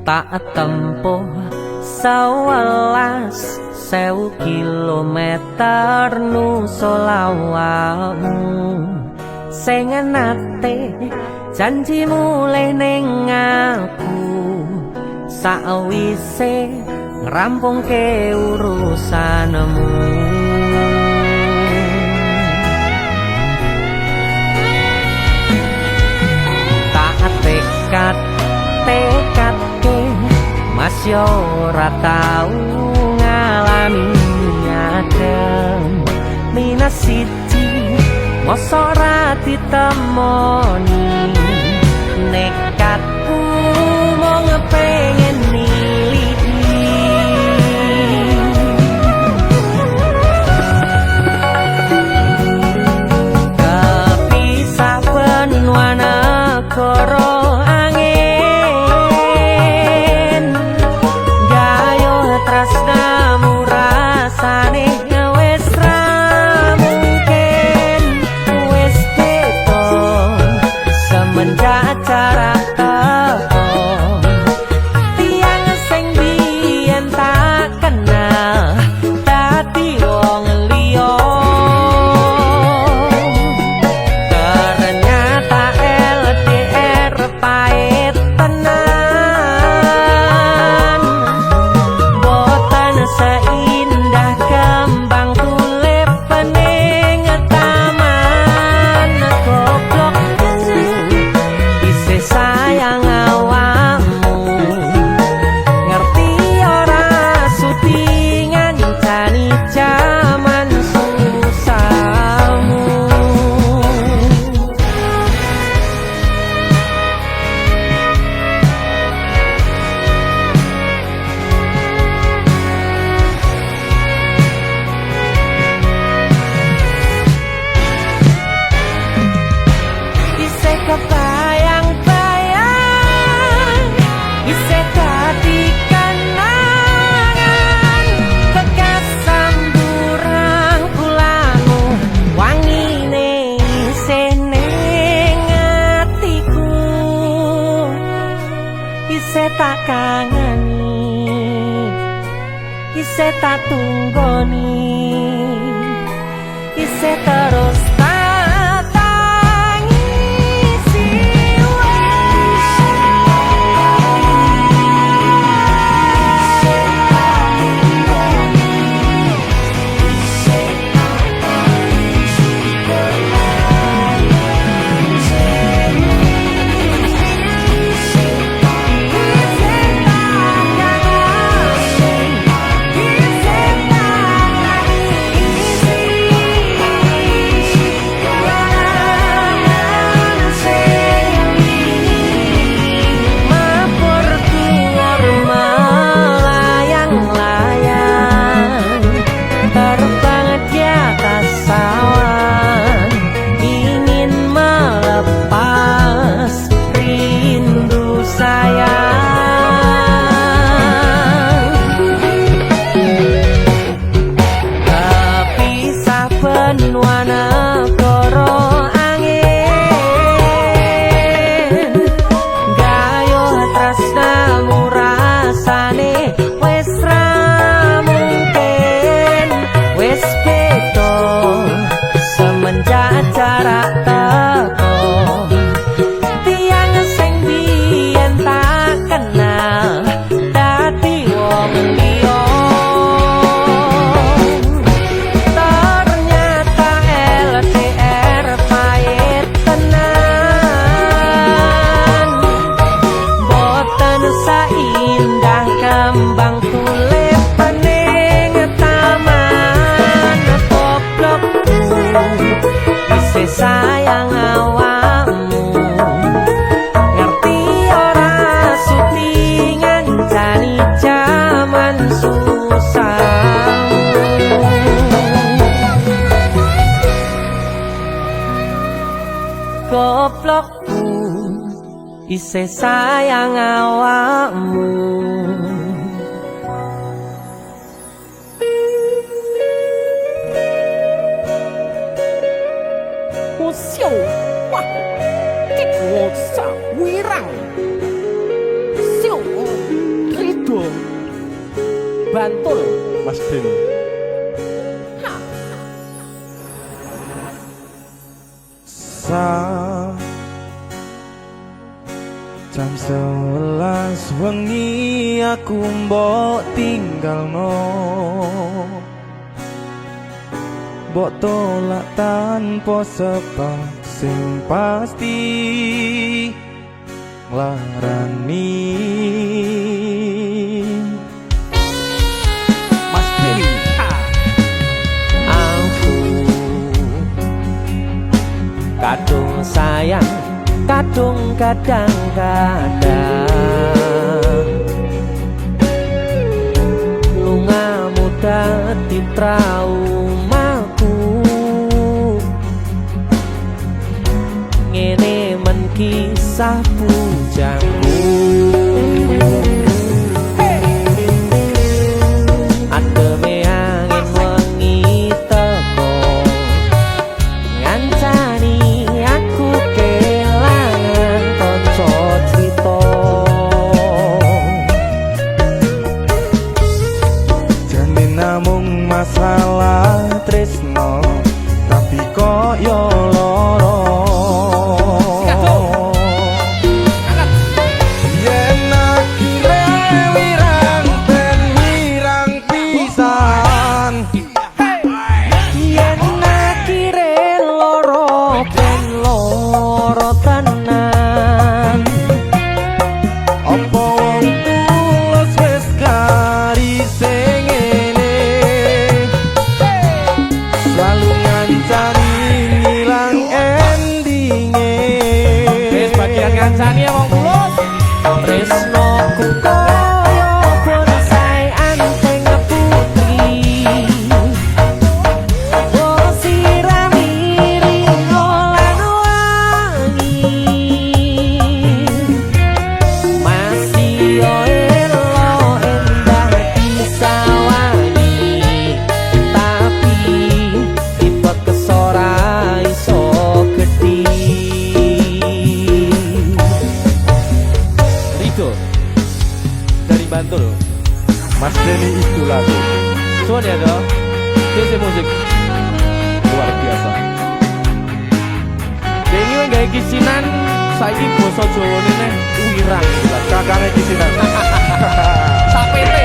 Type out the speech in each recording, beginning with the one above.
tak tempuh 11.000 kilometer nusolawakmu sing nate janji mulih ning aku sawise ngrampungke urusanmu. Tak tekadke Mas yo ora tau ngalami adem minus siji mosok ora ditemoni nekatku mau ngepengen niliki kepisah benua negara tak kangeni isih tak tunggoni isih terus goblokku isih sayang awakmu. Usio wah kek ngosa wirang sio Bantul Mas Denny. Jam 11 wengi aku mbok tinggalno, mbok tolak tanpa sebab sing pasti nglarani. Mas Denny. Aku kadung sayang, kadung kadang-kadang lungamu dadi traumaku. Ngene men kisah bujangku. Ademe angin wengi teko ngancani aku kelangan kanca crita. Jane namung masalah tresno, tapi koyo loro. Yen akhire wirang ben wirang pisan, Yen akhire loro ben loro tenan. apa wong tulus wis karise ngene, selalu ngancani ngilang endinge. Wis bagian ngancani wong tulus. Tresnoku koyo bonsai anteng putri. Oh sirami ringo lan wangi. Masih elo endah disawani. Tapi tipe kesora iso gedhi. Rico dari Bantul. Mas Denny itu lagu Suan ya dong. DC musik luar biasa. Denny wong gawe kisinan saiki basa Jawane neh wirang. Kakaknya di sini. Sapete.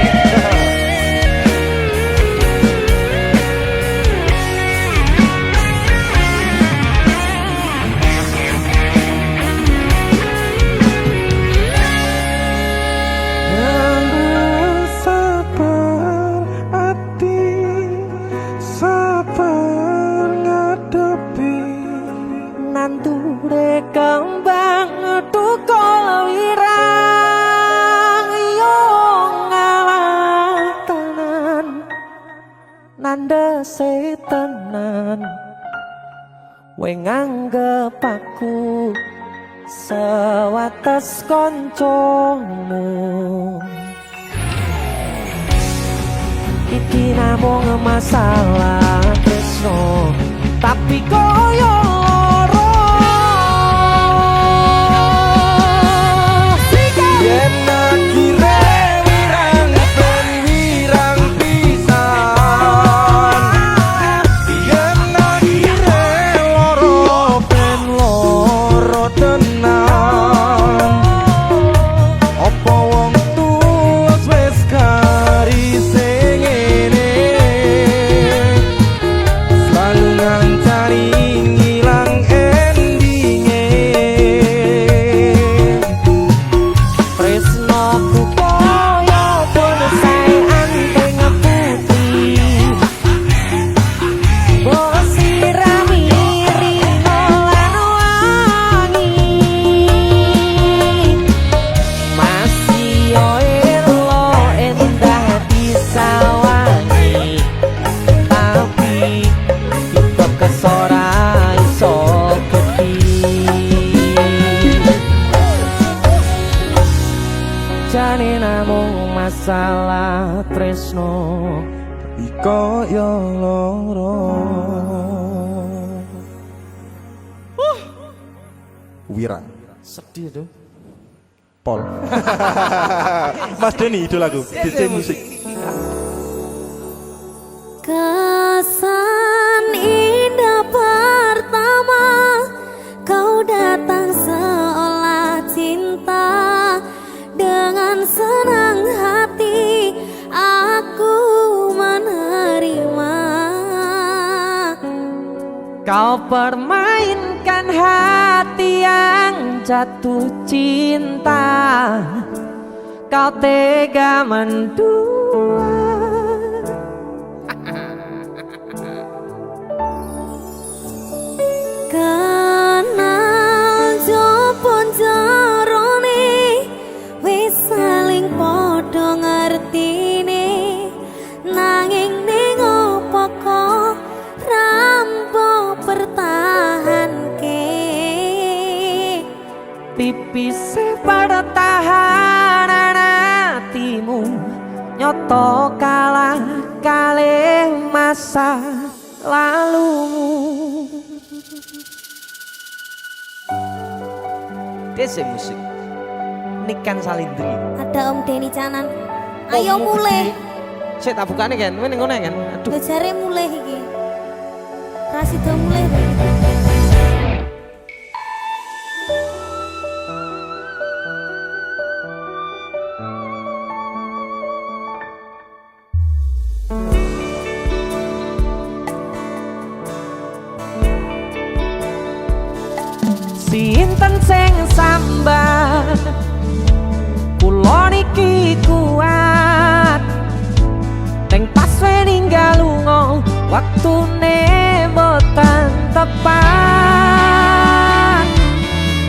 Sabar hati, sabar ngadepi. Nanture kembang tukul wirang yo ngalah tenan nandese tenan we nganggep aku sewates koncomu. Iki namung masalah tresno, tapi koyo loro. Yen akhire wirang ben wirang pisan, yen akhire loro ben loro tenan. Apa wong tulus wis karise ngene, selalu ngancani ngilang endinge. Tresnoku koyo bonsai anteng putri. Oh sirami ringo lan wangi. Masih elo endah disawani. Tapi kita kesora iso gedhi. Jane namung masalah tresno, Tapi koyo loro. Wirang sedih tuh. Pol. Mas Denny itu lagu DJ musik. Kesan indah pertama kau datang seolah cinta. Dengan senang hati aku menerima. Kau permainkan hati yang jatuh cinta. Kau tega mendua. Kenal jopon jarone wis saling padha ngertine. Nanging ning opo kok rampo pertahanke. Tipis pertahanan hatimu nyoto kalah kalih masa lalumu. Dese musik Niken Salindri. Ada Om Denny Canan. Ayo mulai. Saya tak bukane kan, ini ngono kan. Aduh. Lho jare mulai iki. Rasido mulai. Sinten sing sambat kula niki kuat teng pas ninggal lunga waktune boten tepat.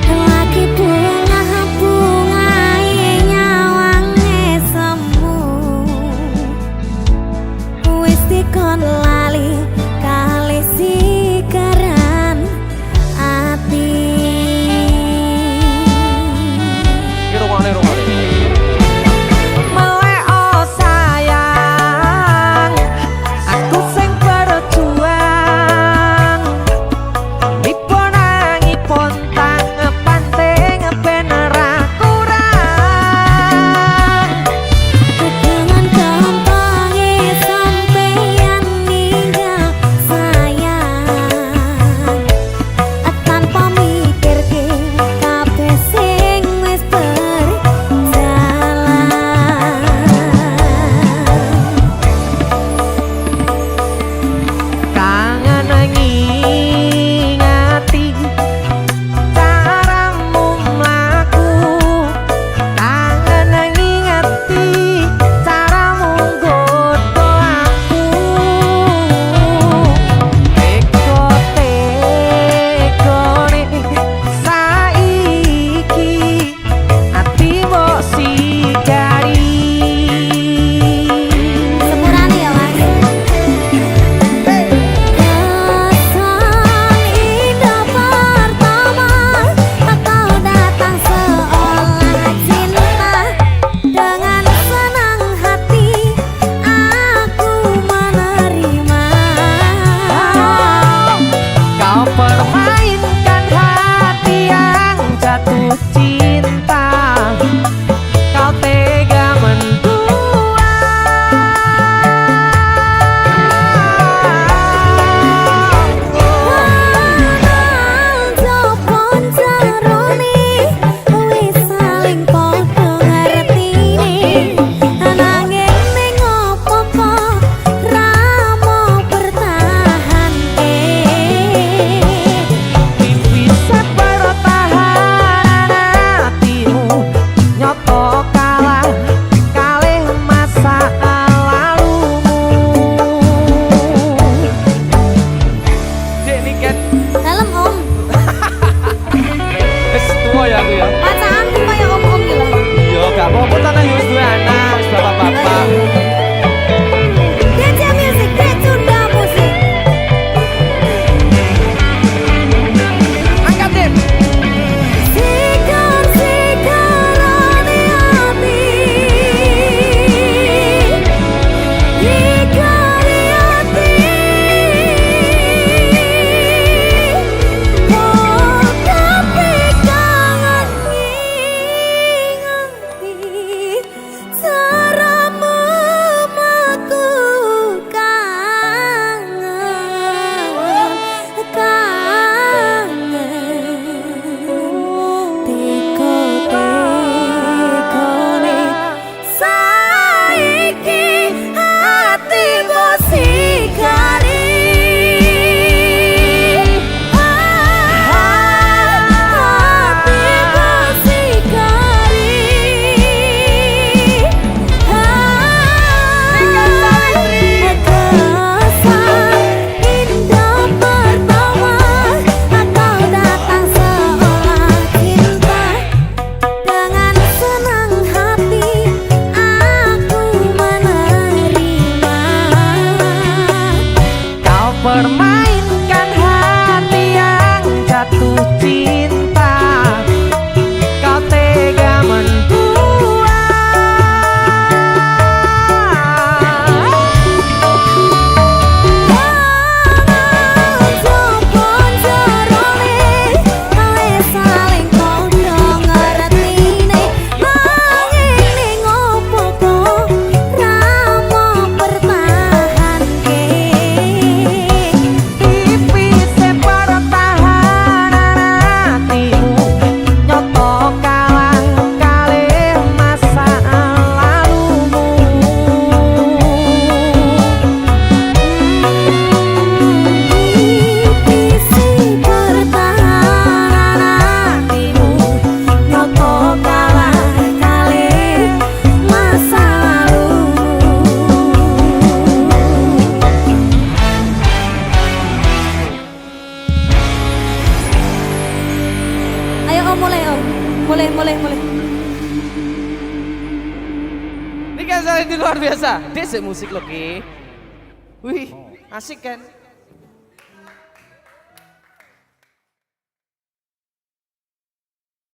Lagi bunga nyawange semu wis dikon lali kali sikaran ati. Melek oh sayang, aku sing berjuang. mulai. Ini kan saya di luar biasa. Dia musik loh Ki. Wih, asik kan?